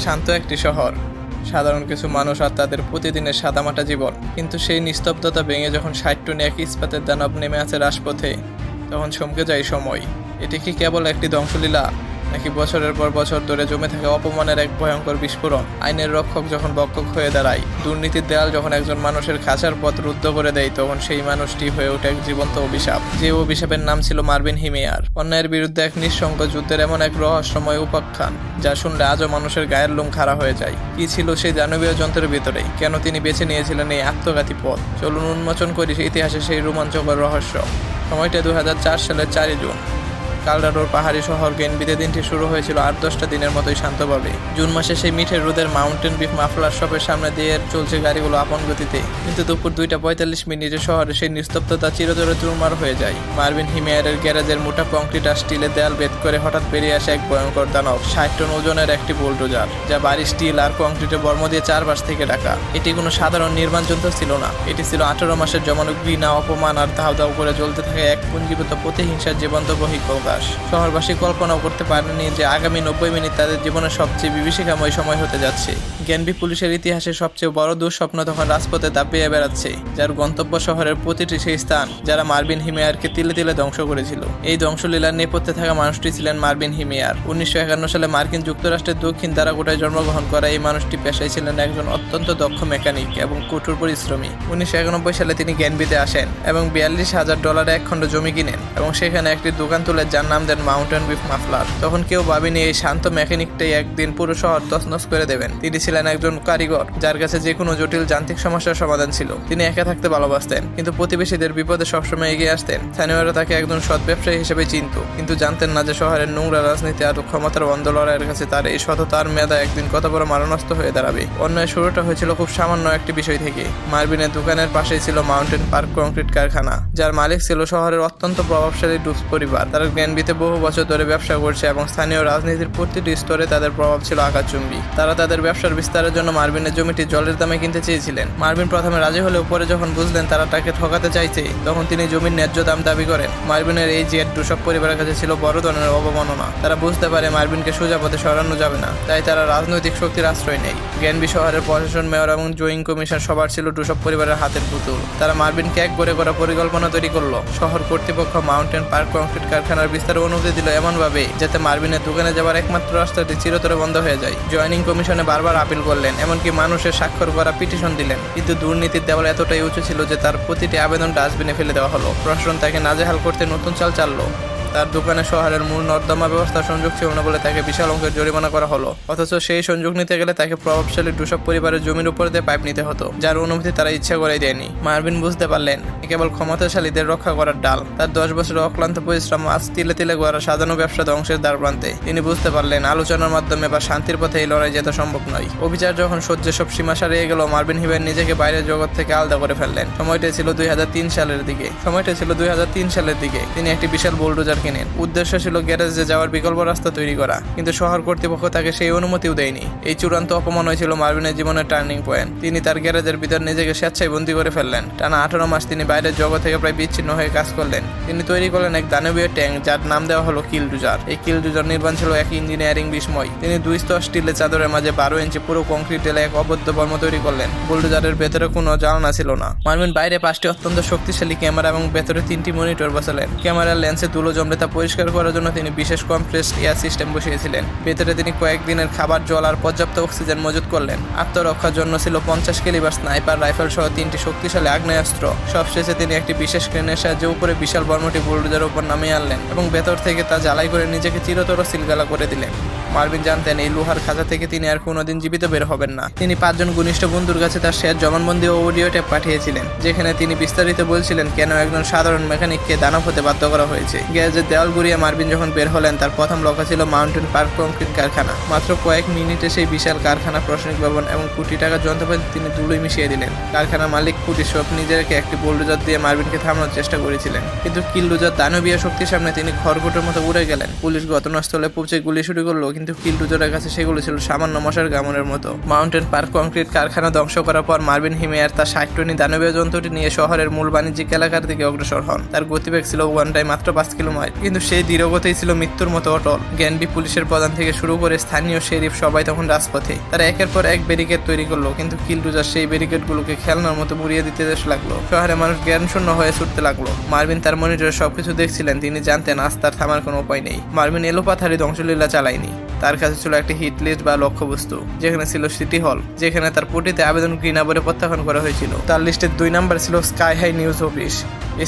শান্ত একটি শহর, সাধারণ কিছু মানুষ আর তাদের প্রতিদিনের সাদামাটা জীবন। কিন্তু সেই নিস্তব্ধতা ভেঙে যখন ৬০ টন এক ইস্পাতের দানব নেমে আছে রাজপথে, তখন চমকে যায় সময়। এটি কি কেবল একটি ধ্বংসলীলা, নাকি বছরের পর বছর ধরে জমে থাকা অপমানের এক ভয়ঙ্কর বিস্ফোরণ? আইনের রক্ষক যখন বক্ষক হয়ে দাঁড়ায়, দুর্নীতির দেয়াল যখন একজন মানুষের খাঁচার পথ রুদ্ধ করে দেয়, তখন সেই মানুষটি হয়ে ওঠে এক জীবন্ত অভিশাপ। যে অভিশাপের নাম ছিল মার্ভিন হিমেয়ার। অন্যায়ের বিরুদ্ধে এক নিঃসঙ্গ যুদ্ধের এমন এক রহস্যময় উপাখ্যান, যা শুনলে আজও মানুষের গায়ের লোম খাড়া হয়ে যায়। কি ছিল সেই দানবীয় যন্ত্রের ভিতরে? কেন তিনি বেছে নিয়েছিলেন এই আত্মঘাতী পথ? চলুন উন্মোচন করি ইতিহাসে সেই রোমাঞ্চকর রহস্য। সময়টা 2004 সালের 4 জুন। কালডারোর পাহাড়ি শহর গেনবিতে দিনটি শুরু হয়েছিল 8-10টা দিনের মতোই শান্তভাবে। জুন মাসে সেই মিঠে রোদের মাউন্টেন বিফ মাফলার শপের সামনে দিয়ে চলছে গাড়িগুলো আপন গতিতে। কিন্তু দুপুর 2:45 শহরে সেই নিস্তব্ধতা চিরতরে চুরমার হয়ে যায়। মার্ভিন হিমেয়ারের গ্যারেজের মোটা কংক্রিট আর স্টিলের দেয়াল ভেদ করে হঠাৎ বেরিয়ে আসে এক ভয়ঙ্কর দানব। 60 টন ওজনের একটি বুলডোজার, যা বাড়ি স্টিল আর কংক্রিটের বর্ম দিয়ে চারপাশ থেকে ঢাকা। এটি কোনো সাধারণ নির্মাণ যন্ত্র ছিল না, এটি ছিল 18 মাসের জমানো ঘৃণা, অপমান আর ধাও ধাও করে জ্বলতে থাকে এক পুঞ্জীভূত প্রতিহিংসার জীবন্ত বহিঃপ্রকাশ। শহরবাসী কল্পনাও করতে পারেনি যে আগামী 90 মিনিট তাদের জীবনের সবচেয়ে বিভীষিকাময় সময় হতে যাচ্ছে। গেনবি পুলিশের ইতিহাসে সবচেয়ে বড় দুঃস্বপ্ন তখন রাজপথে দাপিয়ে বেড়াচ্ছে, যার গন্তব্য শহরের প্রতিটি সেই স্থান যারা মার্ভিন হিমেয়ারকে তিলে তিলে ধ্বংস করেছিল। এই ধ্বংসলীলার নেপথ্যে থাকা মানুষটি ছিলেন মার্ভিন হিমেয়ার। 1951 সালে মার্কিন যুক্তরাষ্ট্রের দক্ষিণ দারাকোটায় জন্মগ্রহণ করা এই মানুষটি পেশায় ছিলেন একজন অত্যন্ত দক্ষ মেকানিক এবং কঠোর পরিশ্রমী। 1991 সালে তিনি গেনবিতে আসেন এবং $42,000 এক খণ্ড জমি কিনেন এবং সেখানে একটি দোকান তুলে যার নাম দেন মাউন্টেন বিফ মাফলার। তখন কেউ ভাবেনি এই শান্ত মেকানিকটাই একদিন পুরো শহর তছনছ করে দেবেন। তিনি ছিলেন একজন কারিগর, যার কাছে যে কোনো জটিল যান্ত্রিক সমস্যার সমাধান ছিল। তিনি একা থাকতে ভালোবাসতেন, কিন্তু প্রতিবেশীদের বিপদে সবসময় এগিয়ে আসতেন। স্থানীয়রা তাকে একজন সৎ ব্যবসায়ী হিসেবে চিনত, কিন্তু জানতেন না যে শহরের নোংরা রাজনীতি আর ক্ষমতার অন্ধ লড়াইয়ের কাছে তার এই সততার মেধা একদিন কত বড় মারণাস্ত্র হয়ে দাঁড়াবে। অন্যায় শুরুটা হয়েছিল খুব সামান্য একটি বিষয় থেকে। মার্ভিনের দোকানের পাশেই ছিল মাউন্টেন পার্ক কংক্রিট কারখানা, যার মালিক ছিল শহরের অত্যন্ত প্রভাবশালী ডুস পরিবার। তারা গ্যানবিতে বহু বছর ধরে ব্যবসা করছে এবং স্থানীয় রাজনীতির প্রতিটি স্তরে তাদের প্রভাব ছিল আকাশচুম্বী। তারা তাদের ব্যবসার বিস্তারের জন্য মার্ভিনের জমিটি জলের দামে কিনতে চেয়েছিলেন। মার্ভিন প্রথমে রাজি হলেও পরে যখন বুঝলেন তারা তাকে ঠকাতে চাইছে, তখন তিনি জমির ন্যায্য দাম দাবি করেন। মার্ভিনের এই জেদ ডুসব পরিবারের কাছে ছিল বড় ধরনের অবমাননা। তারা বুঝতে পারে মার্ভিনকে সোজা পথে সরানো যাবে না, তাই তারা রাজনৈতিক শক্তির আশ্রয় নেয়। গ্যানবি শহরের প্রশাসন, মেয়র এবং জুইং কমিশন সবার ছিল ডুসব পরিবারের হাতের পুতুল। তারা মার্ভিনকে এক করে করা পরিকল্পনা তৈরি করলো। শহর কর্তৃপক্ষ মাউন্টেন পার্ক কংক্রিট কারখানার বিস্তারের অনুমতি দিল এমনভাবে যাতে মার্ভিনের দোকানে যাওয়ার একমাত্র রাস্তাটি চিরতরে বন্ধ হয়ে যায়। জয়েনিং কমিশনে বারবার আপিল করলেন, এমনকি মানুষের স্বাক্ষর করা পিটিশন দিলেন, কিন্তু দুর্নীতির দেওয়াল এতটাই উঁচু ছিল যে তার প্রতিটি আবেদন ডাস্টবিনে ফেলে দেওয়া হলো। প্রশাসন তাকে নাজেহাল করতে নতুন চাল চাললো। তার দোকানে শহরের মূল নর্দমা ব্যবস্থা সংযোগ ছিল না বলে তাকে বিশাল অঙ্কের জরিমানা করা হলো। অথচ সেই সংযোগ নিতে গেলে তাকে প্রভাবশালী ডুসব পরিবারের জমির উপর দিয়ে পাইপ নিতে হতো, যার অনুমতি তারা ইচ্ছা করেই দেয়নি। মার্ভিন বুঝতে পারলেন কেবল ক্ষমতাশালীদের রক্ষা করার ডাল। তার 10 বছরের অক্লান্ত পরিশ্রম আজ তিলে তিলে গড়া সাজানো ব্যবসা ধ্বংসের দ্বারপ্রান্তে। তিনি বুঝতে পারলেন আলোচনার মাধ্যমে বা শান্তির পথে এই লড়াই জেতা সম্ভব নয়। অবিচার যখন সহ্যের সব সীমা সারিয়ে গেল, মার্ভিন হিমেয়ার নিজেকে বাইরের জগৎ থেকে আলাদা করে ফেললেন। সময়টা ছিল 2003 সালের দিকে। তিনি একটি বিশাল বুলডোজার কিনেন। উদ্দেশ্য ছিল গ্যারেজে যাওয়ার বিকল্প রাস্তা তৈরি করা, কিন্তু শহর কর্তৃপক্ষ তাকে সেই অনুমতিও দেয়নি। এই চূড়ান্ত অপমান হয়েছিল মার্ভিনের জীবনের টার্নিং পয়েন্ট। তিনি তার গ্যারেজের ভিতর নিজেকে স্বেচ্ছায় বন্দী করে ফেললেন। টানা 18 মাস তিনি বাইরের জগৎ থেকে প্রায় বিচ্ছিন্ন হয়ে কাজ করলেন। তিনি তৈরি করলেন এক দানবীয় ট্যাঙ্ক, যার নাম দেওয়া হলো কিলডোজার। এই কিলডোজার নির্মাণ ছিল এক ইঞ্জিনিয়ারিং বিস্ময়। তিনি 2 স্তর স্টিলের চাদরের মাঝে 12 ইঞ্চি পুরো কংক্রিট ঢেলে এক অবদ্ধ বর্ম তৈরি করলেন। বুলডোজারের ভেতরে কোনো জ্বালানা ছিল না। মার্ভিন বাইরে 5টি অত্যন্ত শক্তিশালী ক্যামেরা এবং ভেতরে 3টি মনিটর বসালেন। ক্যামেরার লেন্সে ধুলো জমলে তা পরিষ্কার করার জন্য তিনি বিশেষ কম্প্রেসড এয়ার সিস্টেম বসিয়েছিলেন। ভেতরে তিনি কয়েকদিনের খাবার, জল আর পর্যাপ্ত অক্সিজেন মজুত করলেন। আত্মরক্ষার জন্য ছিল 50 ক্যালিবার স্নাইপার রাইফেল সহ 3টি শক্তিশালী আগ্নেয়াস্ত্র। সবশেষে তিনি একটি বিশেষ ক্রেনের সাহায্যে উপরে বিশাল বর্মটি বুলডোজারের উপর নামিয়ে আনলেন এবং ভেতর থেকে তা জ্বালাই করে নিজেকে চিরতর সিলগালা করে দিলেন। মার্ভিন জানতেন এই লোহার খাঁচা থেকে তিনি আর কোনোদিন জীবিত বের হবেন না। তিনি 5 জন ঘনিষ্ঠ বন্ধুর কাছে তার শেষ জবানবন্দি ও অডিও টেপ পাঠিয়েছিলেন, যেখানে তিনি বিস্তারিত বলছিলেন কেন একজন সাধারণ মেকানিককে দানব হতে বাধ্য করা হয়েছে। গ্যারেজের দেওয়াল গুড়িয়ে মার্ভিন যখন বের হলেন, তার প্রথম লক্ষ্য ছিল মাউন্টেন পার্ক কংক্রিট কারখানা। মাত্র কয়েক মিনিটে সেই বিশাল কারখানা, প্রশাসনিক ভবন এবং কোটি টাকার যন্ত্রপাতি তিনি ধুলোয় মিশিয়ে দিলেন। কারখানার মালিক পুটিশপ নিজেকে একটি বুলডোজার দিয়ে মার্ভিনকে থামানোর চেষ্টা করেছিলেন, কিন্তু কিলডোজার দানবীয় শক্তির সামনে তিনি খড়কুটোর মতো উড়ে গেলেন। পুলিশ ঘটনাস্থলে পৌঁছে গুলি শুরু করলো, কিন্তু কিলডোজারের কাছে সেগুলো ছিল সামান্য মশার কামড়ের মতো। মাউন্টেন পার্ক কংক্রিট কারখানা ধ্বংস করার পর মার্ভিন হিমেয়ার তার 60 টনি দানবীয় যন্ত্রটি নিয়ে শহরের মূল বাণিজ্যিক এলাকার দিকে অগ্রসর হন। তার গতিবেগ ছিল ঘন্টায় মাত্র 5 কিলোমিটার। হয়, কিন্তু সেই দৃঢ়গতিই ছিল মৃত্যুর মতো অটল। গ্যানবি পুলিশের প্রধান থেকে শুরু করে স্থানীয় শেরিফ সবাই তখন রাজপথে। তারা একের পর এক ব্যারিকেড তৈরি করলো, কিন্তু কিলডোজার সেই ব্যারিকেডগুলোকে খেলনার মতো মুড়িয়ে দিতে লাগলো। শহরে মানুষ জ্ঞানশূন্য হয়ে ছুটতে লাগলো। মার্ভিন তার মনিটরে সবকিছু দেখছিলেন। তিনি জানতেন আজ তার থামার কোনো উপায় নেই। মার্ভিন এলোপাথারি ধ্বংসলীলা চালায়নি। তার কাছে ছিল একটি হিট লিস্ট বা লক্ষ্যবস্তু, যেখানে ছিল সিটি হল, যেখানে তার পটিতে আবেদন ঘৃণা বলে প্রত্যাখ্যান করা হয়েছিল। তার লিস্টের 2 নম্বর ছিল স্কাই হাই নিউজ অফিস।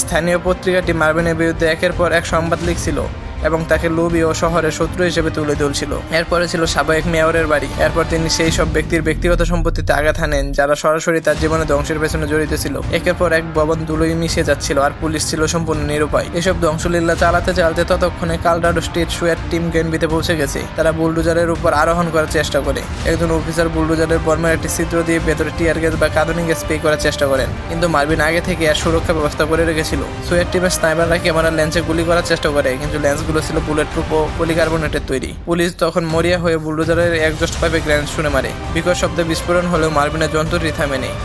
স্থানীয় পত্রিকাটি মার্ভিনের বিরুদ্ধে একের পর এক সংবাদ লিখছিল এবং তাকে লোভী ও শহরের শত্রু হিসেবে তুলে ধরছিল। এরপরে ছিল সাবেক মেয়রের বাড়ি। এরপর তিনি সেই সব ব্যক্তির ব্যক্তিগত সম্পত্তিতে আঘাত হানেন যারা সরাসরি তার জীবনে ধ্বংসের পেছনে জড়িত ছিল। একের পর এক ভবন ধুলোয় মিশে যাচ্ছিল, আর পুলিশ ছিল সম্পূর্ণ নিরুপায়। এসব ধ্বংসলীলা চালাতে চালাতে ততক্ষণে কালরাডো স্টেট সোয়াট টিম গ্যানবিতে পৌঁছে গেছে। তারা বুলডোজারের উপর আরোহণ করার চেষ্টা করে। একজন অফিসার বুলডোজারের বর্মের একটি ছিদ্র দিয়ে ভেতরে টিয়ার গ্যাস বা কাঁদুনি গ্যাস স্প্রে করার চেষ্টা করেন, কিন্তু মার্ভিন আগে থেকে আর সুরক্ষা ব্যবস্থা করে রেখেছিল। সোয়াট টিমের স্নাইপাররা ক্যামেরার লেন্সে গুলি করার চেষ্টা করে, কিন্তু লেন্সগুলো ছিল বুলেট প্রুফ ও পলিকার্বনেটের তৈরি। পুলিশ তখন মরিয়া হয়ে বুলডোজারের একজস্ট পাইপে গ্রেনেড ছুঁড়ে মারে। বিকট শব্দে বিস্ফোরণ হলেও মার্ভিনের যন্ত্রটি থামে নেই।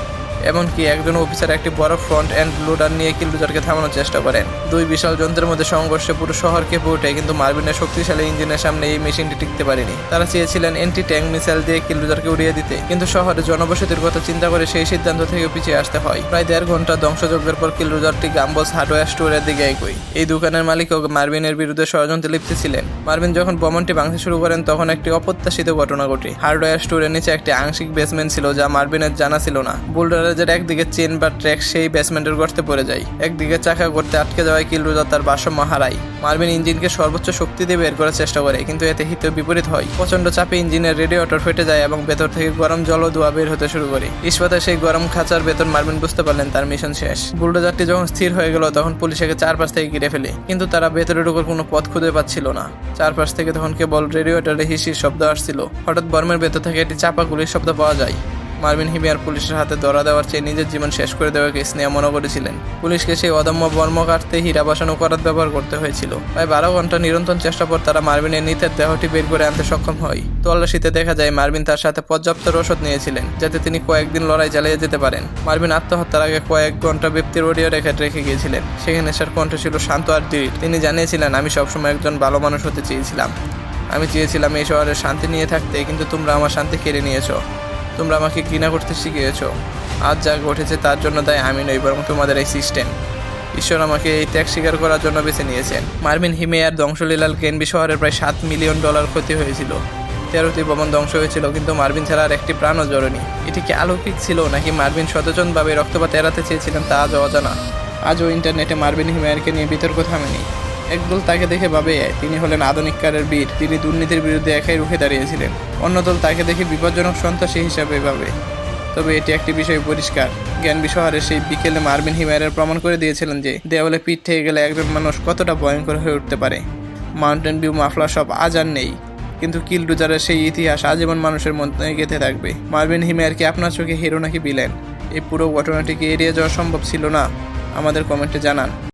এমনকি একজন অফিসার একটি বড় ফ্রন্ট এন্ড লোডার নিয়ে কিলডোজারকে থামানোর চেষ্টা করেন। 2 বিশাল যন্ত্রের মধ্যে সংঘর্ষে পুরো শহর কেঁপে ওঠে, কিন্তু মার্ভিনের শক্তিশালী ইঞ্জিনের সামনে এই মেশিনটি টিকতে পারেনি। তারা চেয়েছিলেন এন্টি ট্যাঙ্ক মিসাইল দিয়ে কিলডোজারকে উড়িয়ে দিতে, কিন্তু শহরে জনবসতির কথা চিন্তা করে সেই সিদ্ধান্ত থেকে পিছিয়ে আসতে হয়। প্রায় 1.5 ঘন্টা ধ্বংসযজ্ঞের পর কিলডোজারটি গাম্বলস হার্ডওয়্যার স্টোরের দিকে এগোয়। এই দোকানের মালিকও মার্ভিনের বিরুদ্ধে ষড়যন্ত্রে লিপ্ত ছিলেন। মার্ভিন যখন বোমাটি ভাঙতে শুরু করেন তখন একটি অপ্রত্যাশিত ঘটনা ঘটে। হার্ডওয়্যার স্টোরের নিচে একটি আংশিক বেসমেন্ট ছিল যা মার্ভিনের জানা ছিল না। বুলডোজারের একদিকে চেন বা ট্র্যাক সেই বেসমেন্টের গর্তে পড়ে যায়। একদিকে চাকা গর্তে আটকে যাওয়ায় কিলডোজার তার ভারসাম্য হারায়। মার্ভিন ইঞ্জিনকে সর্বোচ্চ শক্তি দিয়ে বের করার চেষ্টা করে, কিন্তু এতে হিতে বিপরীত হয়। প্রচন্ড চাপে ইঞ্জিনের রেডিয়েটর ফেটে যায় এবং ভেতর থেকে গরম জল ও ধোঁয়া বের হতে শুরু করে। ইস্পাতের সেই গরম খাঁচার ভেতর মার্ভিন বুঝতে পারলেন তার মিশন শেষ। বুলডোজারটি যখন স্থির হয়ে গেল তখন পুলিশকে চারপাশ থেকে ঘিরে ফেলে, কিন্তু তারা ভেতরে ঢোকার কোনো পথ খুঁজে পাচ্ছিল না। চারপাশ থেকে তখন কেবল রেডিয়েটরে হিসির শব্দ আসছিল। হঠাৎ বর্মের ভেতর থেকে একটি চাপা গুলির শব্দ পাওয়া যায়। মার্ভিন হিমিয়ার পুলিশের হাতে ধরা দেওয়ার চেয়ে নিজের জীবন শেষ করে দেওয়াকে স্নেহ মনে করেছিলেন। পুলিশকে সেই অদম্য বর্ম কাটতে হীরা বসানো করাত ব্যবহার করতে হয়েছিল। প্রায় 12 ঘন্টা নিরন্তর চেষ্টা পর তারা মার্ভিনের নিথের দেহটি বের করে আনতে সক্ষম হয়। তল্লাশিতে দেখা যায় মার্ভিন তার সাথে পর্যাপ্ত রসদ নিয়েছিলেন যাতে তিনি কয়েকদিন লড়াই চালিয়ে যেতে পারেন। মার্ভিন আত্মহত্যার আগে কয়েক ঘন্টা ব্যক্তির অডিও রেখে গিয়েছিলেন। সেখানে তার কণ্ঠ ছিল শান্ত আর দৃঢ়। তিনি জানিয়েছিলেন, আমি সবসময় একজন ভালো মানুষ হতে চেয়েছিলাম। আমি চেয়েছিলাম এই শহরে শান্তি নিয়ে থাকতে, কিন্তু তোমরা আমার শান্তি কেড়ে নিয়েছো। তোমরা আমাকে ঘৃণা করতে শিখিয়েছো। আজ যা ঘটেছে তার জন্য দায়ী আমি নই, বরং তোমাদের এই সিস্টেম। ঈশ্বর আমাকে এই ত্যাগ স্বীকার করার জন্য বেছে নিয়েছেন। মার্ভিন হিমেয়ার ধ্বংসলীলার গ্যানবি শহরের প্রায় $7 মিলিয়ন ক্ষতি হয়েছিল। 13টি ভবন ধ্বংস হয়েছিল, কিন্তু মার্ভিন ছাড়া আর একটি প্রাণও জড়েনি। এটি কি অলৌকিক ছিল, নাকি মার্ভিন সচেতনভাবে রক্তপাত এড়াতে চেয়েছিলেন তা আজও অজানা। আজও ইন্টারনেটে মার্ভিন হিমেয়ারকে নিয়ে বিতর্ক থামেনি। একদল তাকে দেখে ভাবে তিনি হলেন আধুনিক কালের বীর, তিনি দুর্নীতির বিরুদ্ধে একাই রুখে দাঁড়িয়েছিলেন। অন্য দল তাকে দেখে বিপজ্জনক সন্ত্রাসী হিসাবে ভাবে। তবে এটি একটি বিষয় পরিষ্কার, গ্যানবি শহরের সেই বিকেলে মার্ভিন হিমেয়ার প্রমাণ করে দিয়েছিলেন যে দেওয়ালে পিঠ থেকে গেলে একজন মানুষ কতটা ভয়ঙ্কর হয়ে উঠতে পারে। মাউন্টেন ভিউ মাফলার সব আজ আর নেই, কিন্তু কিলডোজারের সেই ইতিহাস আজীবন মানুষের মধ্যে গেঁথে থাকবে। মার্ভিন হিমেয়ার কি আপনার চোখে হিরো নাকি ভিলেন? এই পুরো ঘটনাটিকে এড়িয়ে যাওয়া সম্ভব ছিল না? আমাদের কমেন্টে জানান।